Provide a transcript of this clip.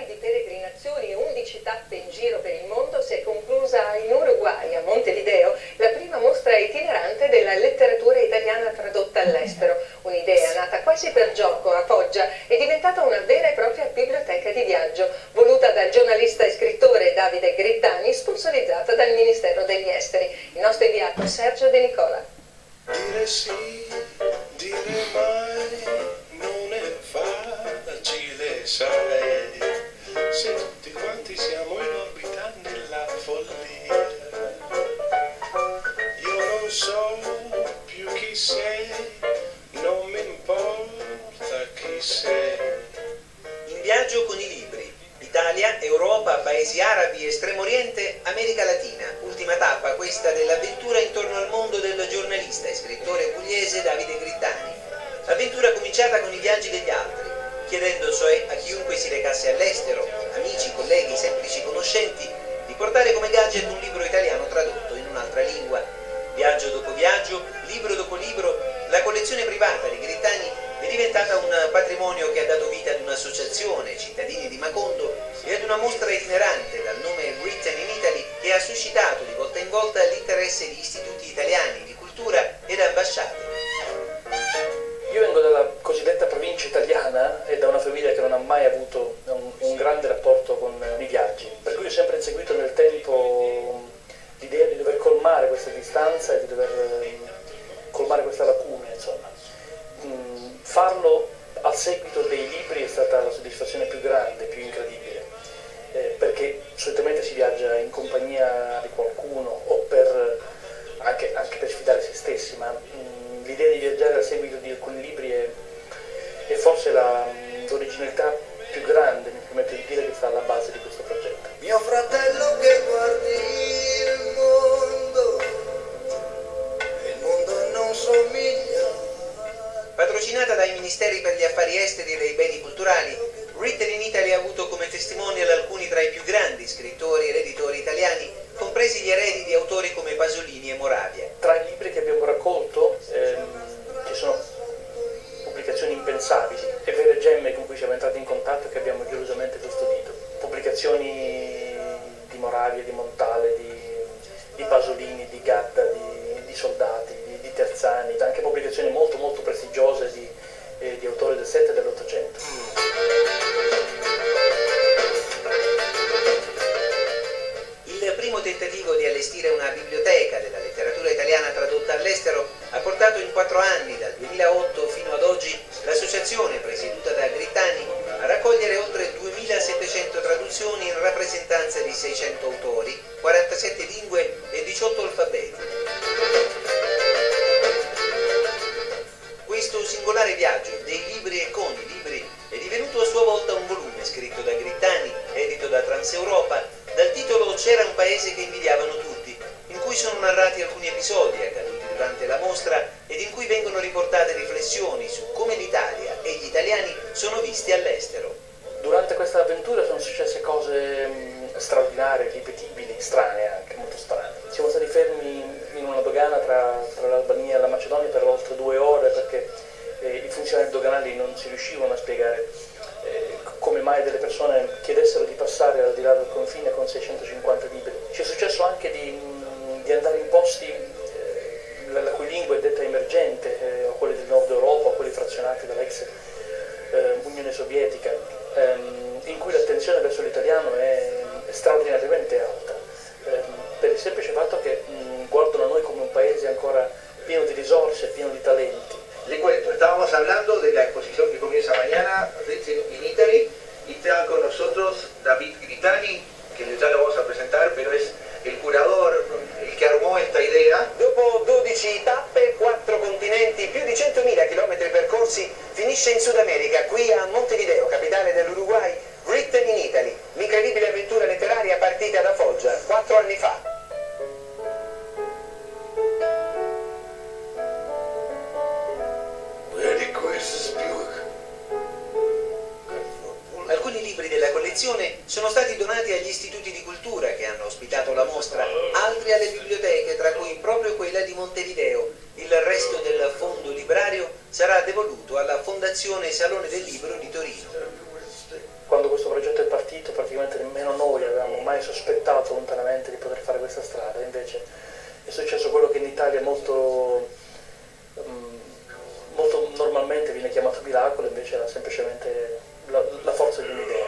di peregrinazioni e 11 tappe in giro per il mondo si è conclusa in Uruguay, a Montevideo, la prima mostra itinerante della letteratura italiana tradotta all'estero. Un'idea nata quasi per gioco a Foggia è diventata una vera e propria biblioteca di viaggio, voluta dal giornalista e scrittore Davide Grittani, sponsorizzata dal Ministero degli Esteri. Il nostro inviato Sergio De Nicola. Dire sì, dire mai, non è facile, sai, se tutti quanti siamo in orbita nella follia. Io non so più chi sei, non mi importa chi sei. In viaggio con i libri. Italia, Europa, Paesi Arabi, Estremo Oriente, America Latina. Ultima tappa questa dell'avventura intorno al mondo del giornalista e scrittore pugliese Davide Grittani. Avventura cominciata con i viaggi degli altri, chiedendo cioè a chiunque si recasse all'estero, amici, colleghi, semplici conoscenti, di portare come gadget un libro italiano tradotto in un'altra lingua. Viaggio dopo viaggio, libro dopo libro, la collezione privata di Grittani è diventata un patrimonio che ha dato vita ad un'associazione, Cittadini di Macondo, e ad una mostra itinerante dal nome Written in Italy, che ha suscitato di volta in volta l'interesse di istituti italiani di cultura ed ambasciate. Io vengo dalla cosiddetta provincia italiana e da una famiglia che non ha mai avuto un grande rapporto con i viaggi, per cui ho sempre inseguito nel tempo l'idea di dover colmare questa distanza e di dover colmare questa lacuna, insomma. Farlo a seguito dei libri è stata la soddisfazione più grande, più incredibile, perché solitamente si viaggia in compagnia di qualcuno o anche per sfidare se stessi, ma l'idea di viaggiare a seguito di alcuni libri è forse l'originalità più grande, mi permetto di dire, che sta alla base di questo progetto. Mio fratello che guardi il mondo e il mondo non somiglia. Patrocinata dai Ministeri per gli Affari Esteri e dei Beni Culturali, Written in Italy ha avuto come testimonial alcuni tra i più grandi scrittori ed editori italiani, compresi gli eredi di autori come Pasolini e Moravia. Tra i libri che abbiamo raccolto ci sono pubblicazioni impensabili e vere gemme con cui siamo entrati in contatto e che abbiamo gelosamente custodito. Pubblicazioni di Moravia, di Montale, di Pasolini, di Gadda, di Soldati, di Terzani, anche pubblicazioni molto molto prestigiose di autori del 7 e dell'800. Il primo tentativo di allestire una biblioteca della letteratura italiana tradotta all'estero ha portato in 4 anni, dal 2008 fino ad oggi, l'associazione presieduta da Grittani a raccogliere oltre 2700 traduzioni in rappresentanza di 600 autori, 47 lingue e 18 alfabeti. Questo singolare viaggio dei libri e con i libri è divenuto a sua volta un volume scritto da Grittani, edito da Transeuropa, dal titolo C'era un paese che invidiavano tutti, in cui sono narrati alcuni episodi accaduti durante la mostra ed in cui vengono riportate riflessioni su come l'Italia e gli italiani sono visti all'estero. Durante questa avventura sono successe cose straordinarie, ripetibili, strane anche, molto strane. Siamo stati fermi in una dogana tra l'Albania e la Macedonia per oltre 2 ore perché i funzionari doganali non si riuscivano a spiegare come mai delle persone chiedessero di passare al di là del confine con 650 libri. Ci è successo anche di andare in posti la cui lingua è detta emergente, o quelli del nord Europa, o quelli frazionati dall'ex Unione Sovietica, in cui l'attenzione verso l'italiano è straordinariamente alta, per il semplice fatto che guardano a noi come un paese ancora pieno di risorse, pieno di talenti. Le cuento, estábamos hablando de la exposición que comienza mañana, Written in Italy, y está con nosotros David Grittani, que ya lo vamos a presentar, pero es el curador, el que armó esta idea. Dopo 12 tappe, 4 continenti, più di 100.000 chilometri percorsi, finisce in Sud America, qui a Montevideo, capitale dell'Uruguay, Written in Italy, l'incredibile avventura letteraria partita da Foggia 4 anni fa. Alcuni libri della collezione sono stati donati agli istituti di cultura che hanno ospitato la mostra, altri alle biblioteche, tra cui proprio quella di Montevideo. Il resto del fondo librario sarà devoluto alla Fondazione Salone del Libro di Torino. Quando questo progetto è partito mai sospettato lontanamente di poter fare questa strada, invece è successo quello che in Italia molto normalmente viene chiamato miracolo, invece era semplicemente la forza di un'idea.